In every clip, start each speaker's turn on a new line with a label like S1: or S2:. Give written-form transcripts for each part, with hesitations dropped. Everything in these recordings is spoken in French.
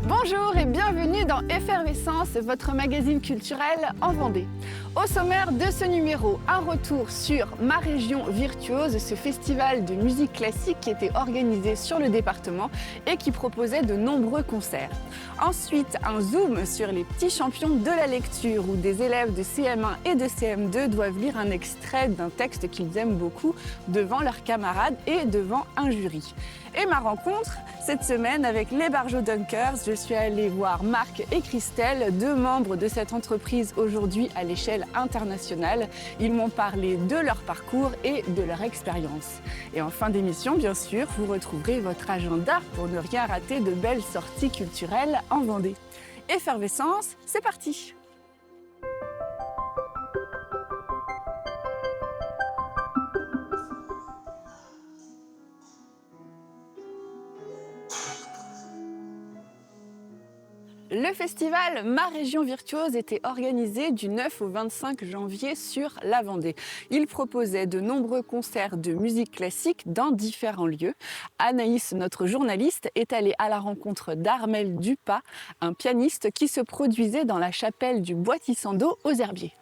S1: Bonjour et bienvenue dans Effervescence, votre magazine culturel en Vendée. Au sommaire de ce numéro, un retour sur Ma Région Virtuose, ce festival de musique classique qui était organisé sur le département et qui proposait de nombreux concerts. Ensuite, un zoom sur les petits champions de la lecture où des élèves de CM1 et de CM2 doivent lire un extrait d'un texte qu'ils aiment beaucoup devant leurs camarades et devant un jury. Et ma rencontre cette semaine avec les Barjot Dunkers, je suis allée voir Marc et Christelle, deux membres de cette entreprise aujourd'hui à l'échelle internationale. Ils m'ont parlé de leur parcours et de leur expérience. Et en fin d'émission, bien sûr, vous retrouverez votre agenda pour ne rien rater de belles sorties culturelles en Vendée. Effervescence, c'est parti! Le festival Ma Région Virtuose était organisé du 9 au 25 janvier sur la Vendée. Il proposait de nombreux concerts de musique classique dans différents lieux. Anaïs, notre journaliste, est allée à la rencontre d'Armel Dupas, un pianiste qui se produisait dans la chapelle du Bois Tissando aux Herbiers.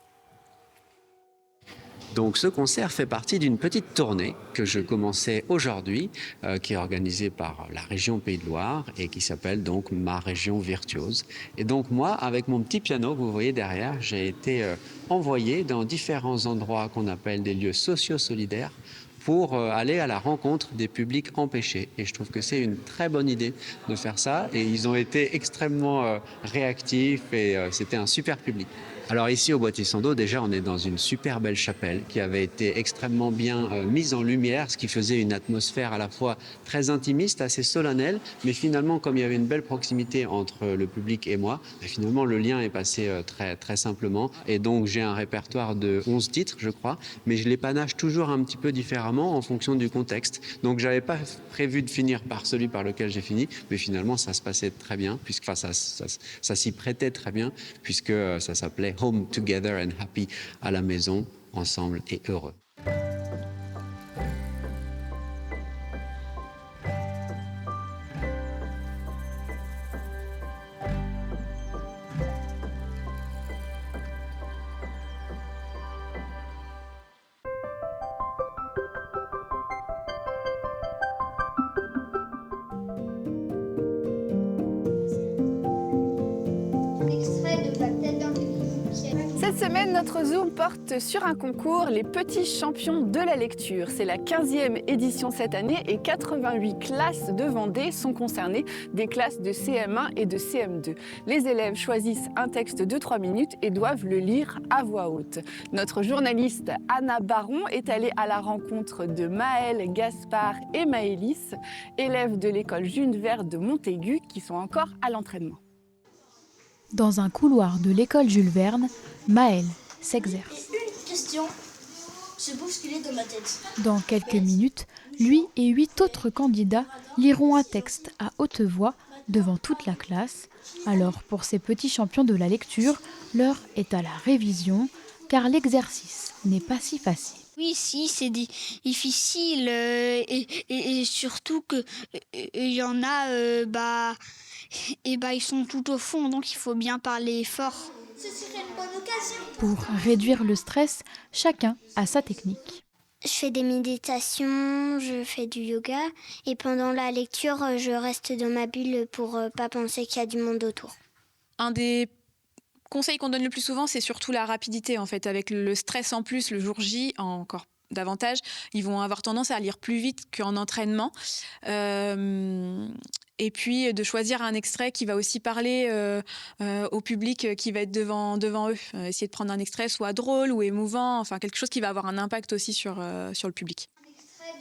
S2: Donc ce concert fait partie d'une petite tournée que je commençais aujourd'hui, qui est organisée par la région Pays de Loire et qui s'appelle donc Ma Région Virtuose. Et donc moi, avec mon petit piano que vous voyez derrière, j'ai été envoyé dans différents endroits qu'on appelle des lieux socio-solidaires pour aller à la rencontre des publics empêchés. Et je trouve que c'est une très bonne idée de faire ça. Et ils ont été extrêmement réactifs et c'était un super public. Alors ici au Bois Tissando, déjà on est dans une super belle chapelle qui avait été extrêmement bien mise en lumière, ce qui faisait une atmosphère à la fois très intimiste, assez solennelle, mais finalement comme il y avait une belle proximité entre le public et moi, finalement le lien est passé très, très simplement. Et donc j'ai un répertoire de 11 titres je crois, mais je les panache toujours un petit peu différemment en fonction du contexte. Donc j'avais pas prévu de finir par celui par lequel j'ai fini, mais finalement ça se passait très bien, puisque ça s'y prêtait très bien, puisque ça s'appelait Home Together and Happy, à la maison, ensemble et heureux.
S1: Cette semaine, notre Zoom porte sur un concours, les petits champions de la lecture. C'est la 15e édition cette année et 88 classes de Vendée sont concernées, des classes de CM1 et de CM2. Les élèves choisissent un texte de 3 minutes et doivent le lire à voix haute. Notre journaliste Anna Baron est allée à la rencontre de Maël, Gaspard et Maëlys, élèves de l'école Jules Verne de Montaigu qui sont encore à l'entraînement.
S3: Dans un couloir de l'école Jules Verne, Maël s'exerce.
S4: Une question se bousculer dans ma tête.
S3: Dans quelques minutes, lui et 8 autres candidats liront un texte à haute voix devant toute la classe. Alors pour ces petits champions de la lecture, l'heure est à la révision, car l'exercice n'est pas si facile.
S4: Oui, si, c'est difficile et surtout que il y en a, ils sont tout au fond, donc il faut bien parler fort.
S5: Ce serait une bonne occasion.
S3: Pour réduire le stress, chacun a sa technique.
S5: Je fais des méditations, je fais du yoga et pendant la lecture, je reste dans ma bulle pour pas penser qu'il y a du monde autour.
S6: Un des conseils qu'on donne le plus souvent, c'est surtout la rapidité en fait. Avec le stress en plus, le jour J, encore davantage, ils vont avoir tendance à lire plus vite qu'en entraînement. Et puis de choisir un extrait qui va aussi parler au public qui va être devant eux. Essayer de prendre un extrait soit drôle ou émouvant, enfin quelque chose qui va avoir un impact aussi sur le public.
S5: Un extrait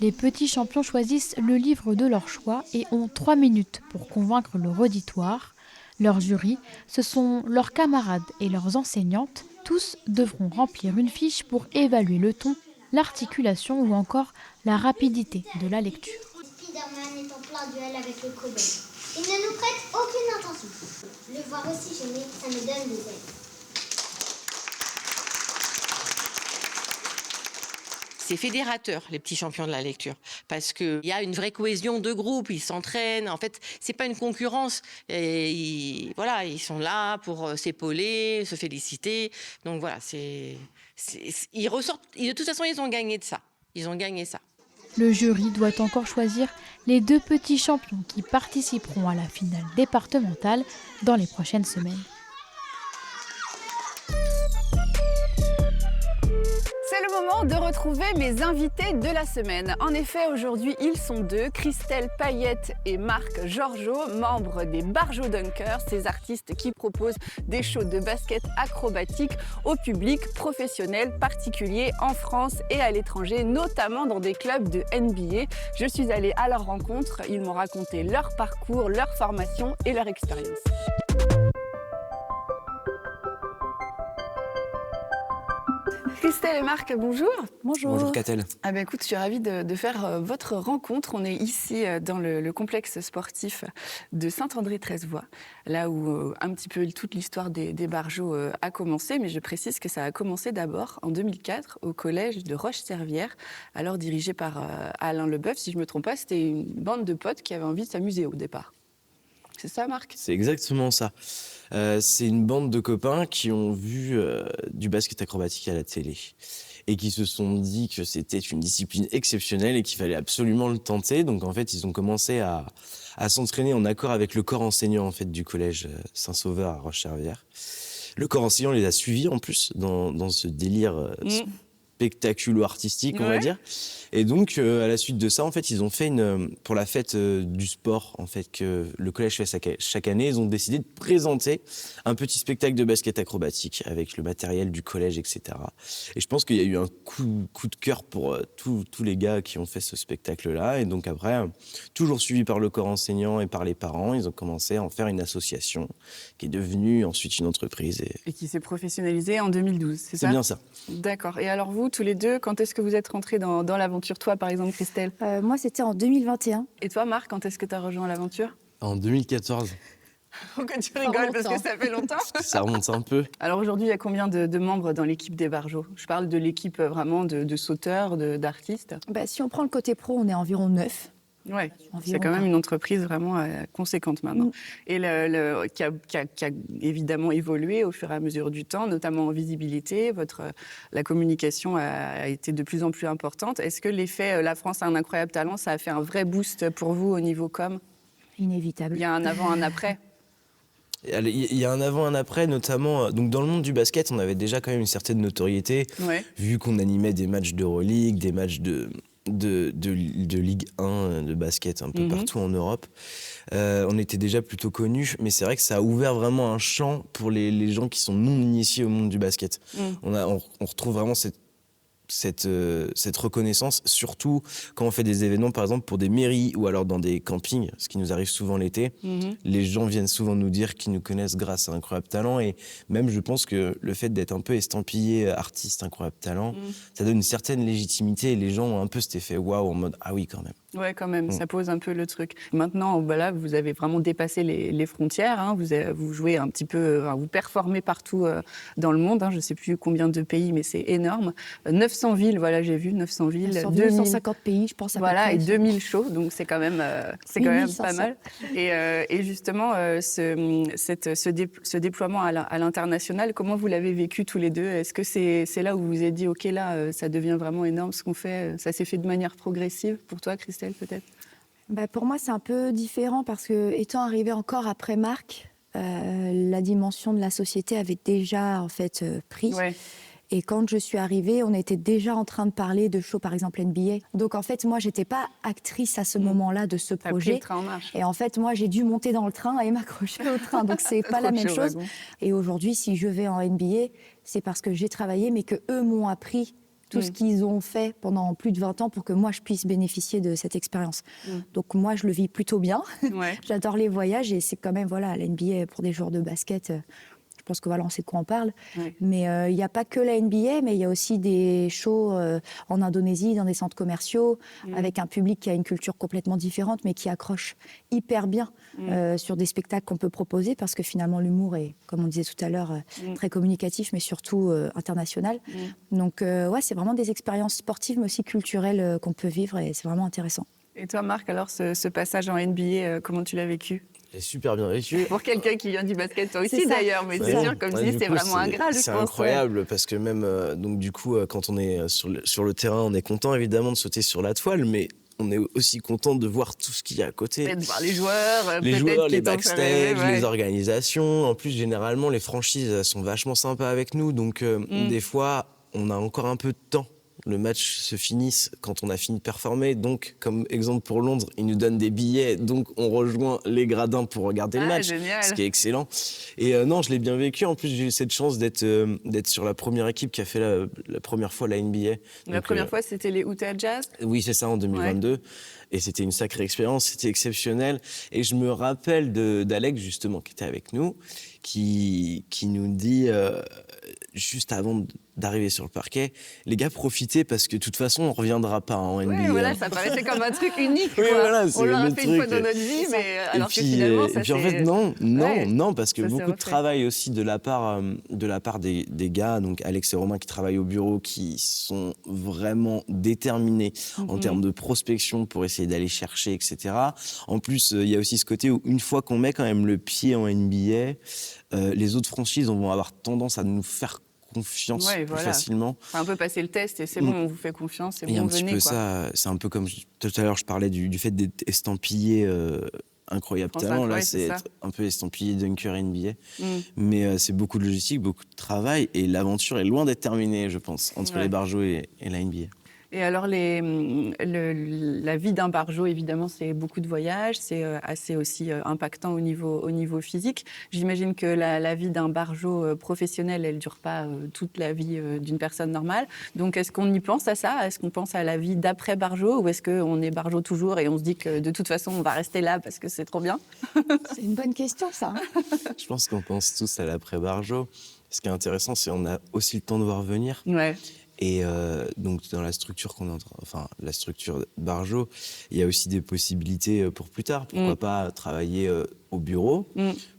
S3: Les petits champions choisissent le livre de leur choix et ont 3 minutes pour convaincre leur auditoire. Leur jury, ce sont leurs camarades et leurs enseignantes. Tous devront remplir une fiche pour évaluer le ton, l'articulation ou encore la rapidité de la lecture.
S5: Spider-Man est en plein duel avec le cobaye. Il ne nous prête aucune attention. Le voir aussi gêné, ça me donne des ailes.
S7: C'est fédérateur, les petits champions de la lecture, parce qu'il y a une vraie cohésion de groupe, ils s'entraînent. En fait, c'est pas une concurrence. Et ils sont là pour s'épauler, se féliciter. Donc voilà, ils ressortent. De toute façon, ils ont gagné de ça. Ils ont gagné ça.
S3: Le jury doit encore choisir les 2 petits champions qui participeront à la finale départementale dans les prochaines semaines.
S1: C'est le moment de retrouver mes invités de la semaine. En effet, aujourd'hui, ils sont 2, Christelle Payette et Marc Georgeot, membres des Barjo Dunkers, ces artistes qui proposent des shows de basket acrobatique au public professionnel, particulier en France et à l'étranger, notamment dans des clubs de NBA. Je suis allée à leur rencontre, ils m'ont raconté leur parcours, leur formation et leur expérience. Christelle et Marc, bonjour.
S8: Bonjour Catel.
S1: Ah ben écoute, je suis ravie de faire votre rencontre. On est ici dans le complexe sportif de Saint-André-Treizevoix, là où un petit peu toute l'histoire des Barjo a commencé. Mais je précise que ça a commencé d'abord en 2004 au collège de Roche-Servière, alors dirigé par Alain Leboeuf. Si je ne me trompe pas, c'était une bande de potes qui avaient envie de s'amuser au départ. C'est ça, Marc ?
S8: C'est exactement ça. C'est une bande de copains qui ont vu du basket acrobatique à la télé et qui se sont dit que c'était une discipline exceptionnelle et qu'il fallait absolument le tenter. Donc en fait, ils ont commencé à s'entraîner en accord avec le corps enseignant en fait, du collège Saint-Sauveur à Roche-Servière. Le corps enseignant les a suivis en plus dans ce délire spectaculo-artistique, on va dire. Et donc, à la suite de ça, en fait, ils ont fait pour la fête du sport, en fait, que le collège fait chaque année, ils ont décidé de présenter un petit spectacle de basket acrobatique avec le matériel du collège, etc. Et je pense qu'il y a eu un coup de cœur pour tous les gars qui ont fait ce spectacle-là. Et donc après, toujours suivi par le corps enseignant et par les parents, ils ont commencé à en faire une association qui est devenue ensuite une entreprise.
S1: Et qui s'est professionnalisée en 2012, c'est ça ?
S8: C'est bien ça.
S1: D'accord. Et alors vous, tous les deux, quand est-ce que vous êtes rentrés dans l'aventure ? Toi, par exemple, Christelle ?
S9: Moi, c'était en 2021.
S1: Et toi, Marc, quand est-ce que tu as rejoint l'aventure ?
S8: En 2014.
S1: Pourquoi tu rigoles ? Parce que ça fait longtemps.
S8: Ça remonte un peu.
S1: Alors aujourd'hui, il y a combien de membres dans l'équipe des Barjo ? Je parle de l'équipe vraiment de sauteurs, d'artistes.
S9: Si on prend le côté pro, on est environ 9.
S1: Ouais, c'est quand même une entreprise vraiment conséquente maintenant. Et qui a évidemment évolué au fur et à mesure du temps, notamment en visibilité. La communication a été de plus en plus importante. Est-ce que l'effet La France a un incroyable talent, ça a fait un vrai boost pour vous au niveau com ?
S9: Inévitable.
S1: Il y a un avant, un après ?
S8: Il y a un avant, un après, notamment donc dans le monde du basket, on avait déjà quand même une certaine notoriété, vu qu'on animait des matchs d'Euroleague, des matchs de Ligue 1 de basket un peu partout en Europe. On était déjà plutôt connus, mais c'est vrai que ça a ouvert vraiment un champ pour les gens qui sont non initiés au monde du basket. On retrouve vraiment cette reconnaissance, surtout quand on fait des événements, par exemple, pour des mairies ou alors dans des campings, ce qui nous arrive souvent l'été. Les gens viennent souvent nous dire qu'ils nous connaissent grâce à Incroyable Talent, et même je pense que le fait d'être un peu estampillé artiste Incroyable Talent, ça donne une certaine légitimité, et les gens ont un peu cet effet waouh, en mode ah oui, quand même.
S1: Ouais, quand même, ça pose un peu le truc. Maintenant, là, vous avez vraiment dépassé les frontières. Hein. Vous jouez un petit peu, vous performez partout dans le monde. Hein. Je ne sais plus combien de pays, mais c'est énorme. 900 villes, voilà, j'ai vu 900 villes.
S9: 250 pays, je pense.
S1: Voilà, et 2000 shows, donc c'est quand même, pas mal. Et justement, ce déploiement à l'international, comment vous l'avez vécu tous les deux ? Est-ce que c'est là où vous vous êtes dit, OK, là, ça devient vraiment énorme ce qu'on fait ? Ça s'est fait de manière progressive pour toi, Christelle, peut-être ?
S9: Pour moi, c'est un peu différent parce que, étant arrivée encore après Marc, la dimension de la société avait déjà en fait pris. Et quand je suis arrivée, on était déjà en train de parler de shows, par exemple NBA. Donc en fait, moi, j'étais pas actrice à ce moment-là de ce projet.
S1: Pris le train en marche.
S9: Et en fait, moi, j'ai dû monter dans le train et m'accrocher au train. Donc c'est pas la même chose. Et aujourd'hui, si je vais en NBA, c'est parce que j'ai travaillé, mais que eux m'ont appris tout ce qu'ils ont fait pendant plus de 20 ans pour que moi, je puisse bénéficier de cette expérience. Donc moi, je le vis plutôt bien. J'adore les voyages et c'est quand même, voilà, la NBA pour des joueurs de basket... Je pense que voilà, on sait de quoi on parle. Mais il n'y a pas que la NBA, mais il y a aussi des shows en Indonésie, dans des centres commerciaux, avec un public qui a une culture complètement différente, mais qui accroche hyper bien sur des spectacles qu'on peut proposer, parce que finalement, l'humour est, comme on disait tout à l'heure, très communicatif, mais surtout international. Donc, ouais, c'est vraiment des expériences sportives, mais aussi culturelles qu'on peut vivre, et c'est vraiment intéressant.
S1: Et toi, Marc, alors, ce passage en NBA, comment tu l'as vécu ?
S8: J'ai super bien vécu.
S1: Pour quelqu'un qui vient du basket, toi aussi d'ailleurs, mais c'est sûr, comme je dis, c'est vraiment un Graal, je pense.
S8: C'est incroyable, parce que même, donc du coup, quand on est sur le terrain, on est content évidemment de sauter sur la toile, mais on est aussi content de voir tout ce qu'il y a à côté.
S1: Et de voir les joueurs,
S8: les backstage, les organisations. En plus, généralement, les franchises sont vachement sympas avec nous, donc des fois, on a encore un peu de temps. Le match se finisse quand on a fini de performer. Donc, comme exemple pour Londres, ils nous donnent des billets. Donc, on rejoint les gradins pour regarder le match,
S1: génial.
S8: Ce qui est excellent. Et non, je l'ai bien vécu. En plus, j'ai eu cette chance d'être sur la première équipe qui a fait la première fois la NBA.
S1: La première fois, c'était les Utah Jazz ?
S8: Oui, c'est ça, en 2022. Et c'était une sacrée expérience, c'était exceptionnel. Et je me rappelle d'Alex, justement, qui était avec nous, qui nous dit, juste avant d'arriver sur le parquet, les gars, profitez parce que de toute façon, on ne reviendra pas en NBA.
S1: Oui, voilà, ça paraissait comme un truc unique.
S8: Oui, voilà,
S1: on l'a fait une fois dans notre vie, mais alors que finalement, ça
S8: et puis en fait, non, parce que beaucoup de travail aussi de la part des gars, donc Alex et Romain qui travaillent au bureau, qui sont vraiment déterminés en termes de prospection pour essayer d'aller chercher, etc. En plus, il y a aussi ce côté où une fois qu'on met quand même le pied en NBA, les autres franchises vont avoir tendance à nous faire confiance plus facilement.
S1: Enfin, un peu passer le test et c'est bon, on vous fait confiance et
S8: bon,
S1: vous
S8: venez. Un petit peu ça, c'est un peu comme tout à l'heure, je parlais du fait d'être estampillé incroyable talent. Là, c'est être un peu estampillé dunker NBA. Mais c'est beaucoup de logistique, beaucoup de travail et l'aventure est loin d'être terminée, je pense, entre les barjots et la NBA.
S1: Et alors, la vie d'un barjot, évidemment, c'est beaucoup de voyages, c'est assez aussi impactant au niveau physique. J'imagine que la vie d'un barjot professionnel, elle ne dure pas toute la vie d'une personne normale. Donc, est-ce qu'on y pense à ça ? Est-ce qu'on pense à la vie d'après-barjot ? Ou est-ce qu'on est barjot toujours et on se dit que de toute façon, on va rester là parce que c'est trop bien ?
S9: C'est une bonne question, ça.
S8: Je pense qu'on pense tous à l'après-barjot. Ce qui est intéressant, c'est qu'on a aussi le temps de voir venir.
S1: Ouais.
S8: Et donc dans la structure la structure Barjot, il y a aussi des possibilités pour plus tard. Pourquoi pas travailler au bureau ?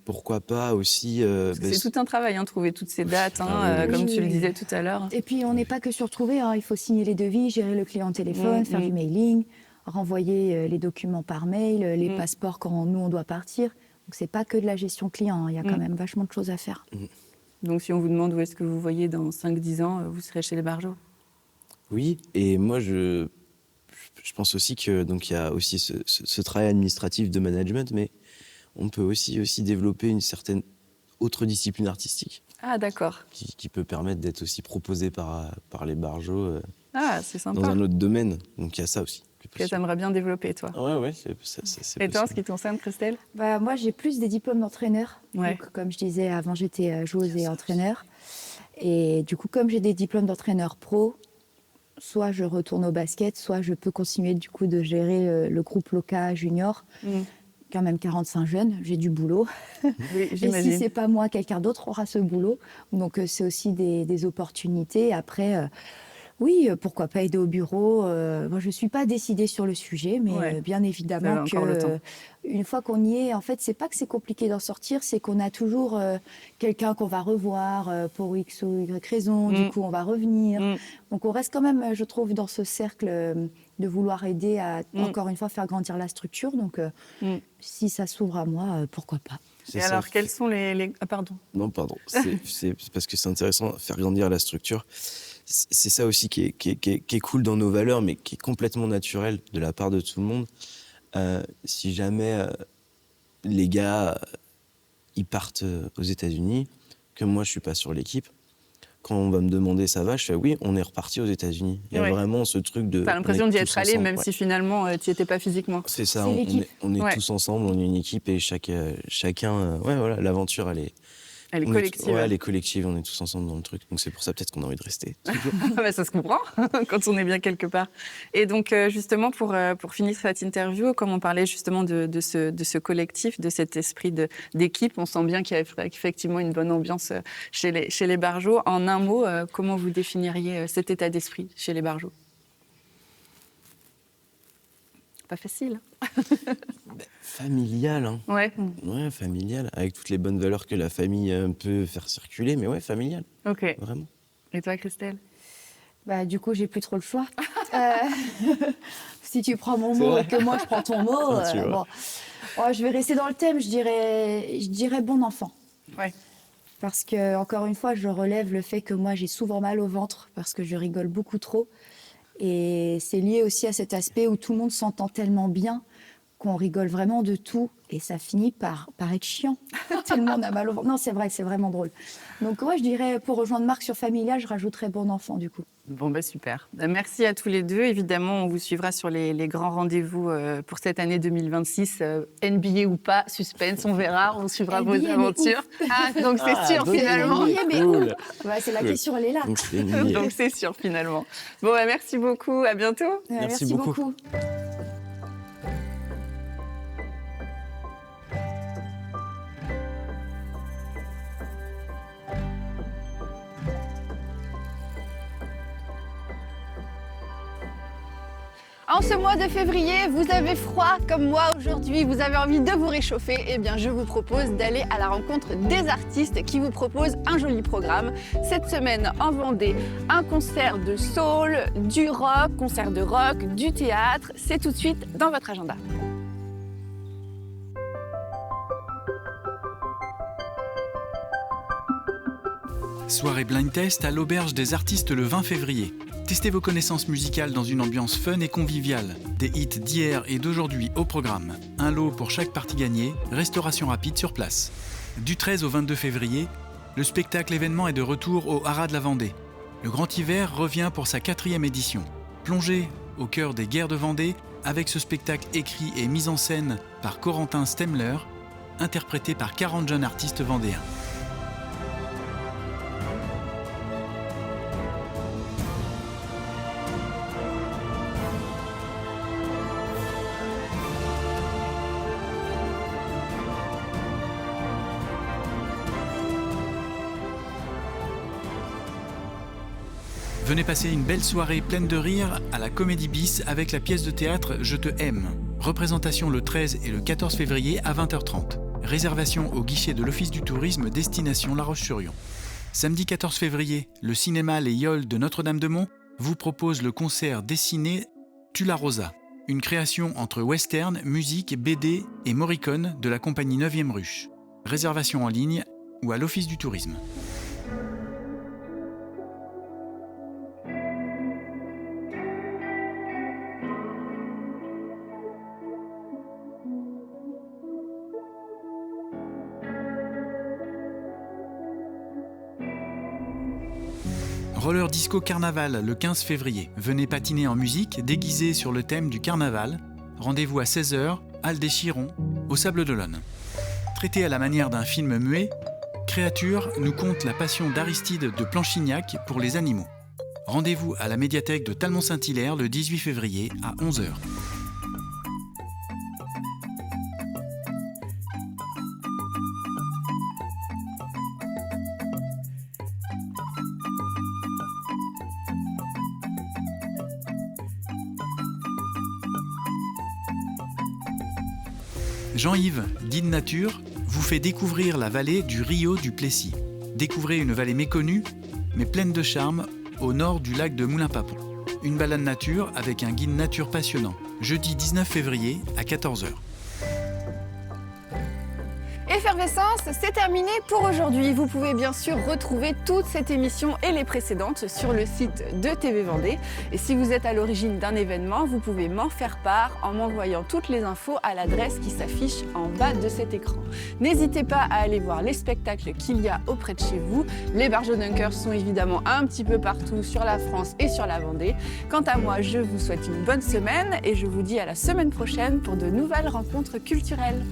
S8: Pourquoi pas aussi...
S1: c'est tout un travail, trouver toutes ces dates, comme tu le disais tout à l'heure.
S9: Et puis on n'est pas que sur trouver, il faut signer les devis, gérer le client au téléphone, faire du mailing, renvoyer les documents par mail, les passeports quand nous on doit partir. Donc c'est pas que de la gestion client, il y a quand même vachement de choses à faire.
S1: Donc, si on vous demande où est-ce que vous voyez dans 5-10 ans, vous serez chez les barjots ?
S8: Oui, et moi, je pense aussi que donc il y a aussi ce travail administratif de management, mais on peut aussi développer une certaine autre discipline artistique.
S1: Ah, d'accord.
S8: Qui peut permettre d'être aussi proposée par les barjots
S1: c'est sympa.
S8: Dans un autre domaine. Donc, il y a ça aussi.
S1: Que tu aimerais bien développer, toi.
S8: Oui, c'est
S1: Et toi, en ce qui te concerne, Christelle ?
S9: Moi, j'ai plus des diplômes d'entraîneur.
S1: Ouais.
S9: Donc, comme je disais, avant, j'étais joueuse et entraîneur. Et du coup, comme j'ai des diplômes d'entraîneur pro, soit je retourne au basket, soit je peux continuer du coup de gérer le groupe Loca Junior. Quand même 45 jeunes, j'ai du boulot.
S1: Oui,
S9: et si c'est pas moi, quelqu'un d'autre aura ce boulot. Donc, c'est aussi des opportunités. Après... oui, pourquoi pas aider au bureau. Moi, je ne suis pas décidée sur le sujet, mais bien évidemment qu'une fois qu'on y est, en fait, c'est pas que c'est compliqué d'en sortir, c'est qu'on a toujours quelqu'un qu'on va revoir pour X ou Y raison. Du coup, on va revenir. Donc, on reste quand même, je trouve, dans ce cercle de vouloir aider à, encore une fois, faire grandir la structure. Donc, si ça s'ouvre à moi, pourquoi pas.
S1: Et alors, quels sont les... Ah, pardon.
S8: Non, pardon. C'est parce que c'est intéressant, faire grandir la structure. C'est ça aussi qui est cool dans nos valeurs, mais qui est complètement naturel de la part de tout le monde. Si jamais les gars ils partent aux États-Unis, que moi je suis pas sur l'équipe, quand on va me demander ça va, je fais oui, on est reparti aux États-Unis. Il y a vraiment ce truc de...
S1: T'as l'impression d'y être allé, même si finalement tu n'y étais pas physiquement.
S8: C'est ça, on est tous ensemble, on est une équipe et chacun, l'aventure elle est
S1: Elle est collective.
S8: Ouais, elle est collective, on est tous ensemble dans le truc. Donc c'est pour ça peut-être qu'on a envie de rester.
S1: Ça se comprend quand on est bien quelque part. Et donc justement, pour finir cette interview, comme on parlait justement de ce collectif, de cet esprit d'équipe, on sent bien qu'il y a effectivement une bonne ambiance chez les Barjots. En un mot, comment vous définiriez cet état d'esprit chez les Barjots ? Pas facile.
S8: Familial, hein.
S1: Ouais.
S8: Ouais, familial, avec toutes les bonnes valeurs que la famille peut faire circuler, mais ouais, familial.
S1: Ok.
S8: Vraiment.
S1: Et toi, Christelle ?
S9: Du coup, j'ai plus trop le choix. Si tu prends mon mot et que moi je prends ton mot, je vais rester dans le thème. Je dirais bon enfant.
S1: Ouais.
S9: Parce que encore une fois, je relève le fait que moi j'ai souvent mal au ventre parce que je rigole beaucoup trop. Et c'est lié aussi à cet aspect où tout le monde s'entend tellement bien qu'on rigole vraiment de tout et ça finit par être chiant. Tellement on a mal au ventre. Non, c'est vrai, c'est vraiment drôle. Donc je dirais, pour rejoindre Marc sur Familial, je rajouterais bon enfant du coup.
S1: Bon, super. Merci à tous les deux. Évidemment, on vous suivra sur les grands rendez-vous pour cette année 2026. NBA ou pas, suspense, on verra. On suivra
S9: NBA,
S1: vos aventures. Donc c'est sûr finalement.
S9: NBA, mais cool. C'est la question, elle est là.
S1: Donc c'est sûr finalement. Bon, merci beaucoup. À bientôt.
S8: Merci beaucoup.
S1: En ce mois de février, vous avez froid comme moi aujourd'hui, vous avez envie de vous réchauffer, eh bien je vous propose d'aller à la rencontre des artistes qui vous proposent un joli programme. Cette semaine en Vendée, un concert de soul, du rock, concert de rock, du théâtre, c'est tout de suite dans votre agenda.
S10: Soirée blind test à l'Auberge des Artistes le 20 février. Testez vos connaissances musicales dans une ambiance fun et conviviale. Des hits d'hier et d'aujourd'hui au programme. Un lot pour chaque partie gagnée, restauration rapide sur place. Du 13 au 22 février, le spectacle événement est de retour au Haras de la Vendée. Le Grand Hiver revient pour sa 4e édition. Plongez au cœur des guerres de Vendée avec ce spectacle écrit et mis en scène par Corentin Stemler, interprété par 40 jeunes artistes vendéens. Venez passer une belle soirée pleine de rire à la Comédie Bis avec la pièce de théâtre Je te aime. Représentation le 13 et le 14 février à 20h30. Réservation au guichet de l'Office du tourisme destination La Roche-sur-Yon. Samedi 14 février, le cinéma Les Yoles de Notre-Dame-de-Mont vous propose le concert dessiné Tularosa, une création entre western, musique, BD et Morricone de la compagnie 9e Ruche. Réservation en ligne ou à l'Office du tourisme. Roller Disco Carnaval le 15 février. Venez patiner en musique, déguisé sur le thème du carnaval. Rendez-vous à 16h, Halles des Chirons, au Sable d'Olonne. Traité à la manière d'un film muet, Créature nous conte la passion d'Aristide de Planchignac pour les animaux. Rendez-vous à la médiathèque de Talmont-Saint-Hilaire le 18 février à 11h. Jean-Yves, dit de Nature, vous fait découvrir la vallée du Rio du Plessis. Découvrez une vallée méconnue, mais pleine de charme, au nord du lac de Moulin-Papon. Une balade nature avec un guide nature passionnant. Jeudi 19 février à 14h.
S1: Effervescence, c'est terminé pour aujourd'hui. Vous pouvez bien sûr retrouver toute cette émission et les précédentes sur le site de TV Vendée. Et si vous êtes à l'origine d'un événement, vous pouvez m'en faire part en m'envoyant toutes les infos à l'adresse qui s'affiche en bas de cet écran. N'hésitez pas à aller voir les spectacles qu'il y a auprès de chez vous. Les Barjots Dunkers sont évidemment un petit peu partout sur la France et sur la Vendée. Quant à moi, je vous souhaite une bonne semaine et je vous dis à la semaine prochaine pour de nouvelles rencontres culturelles.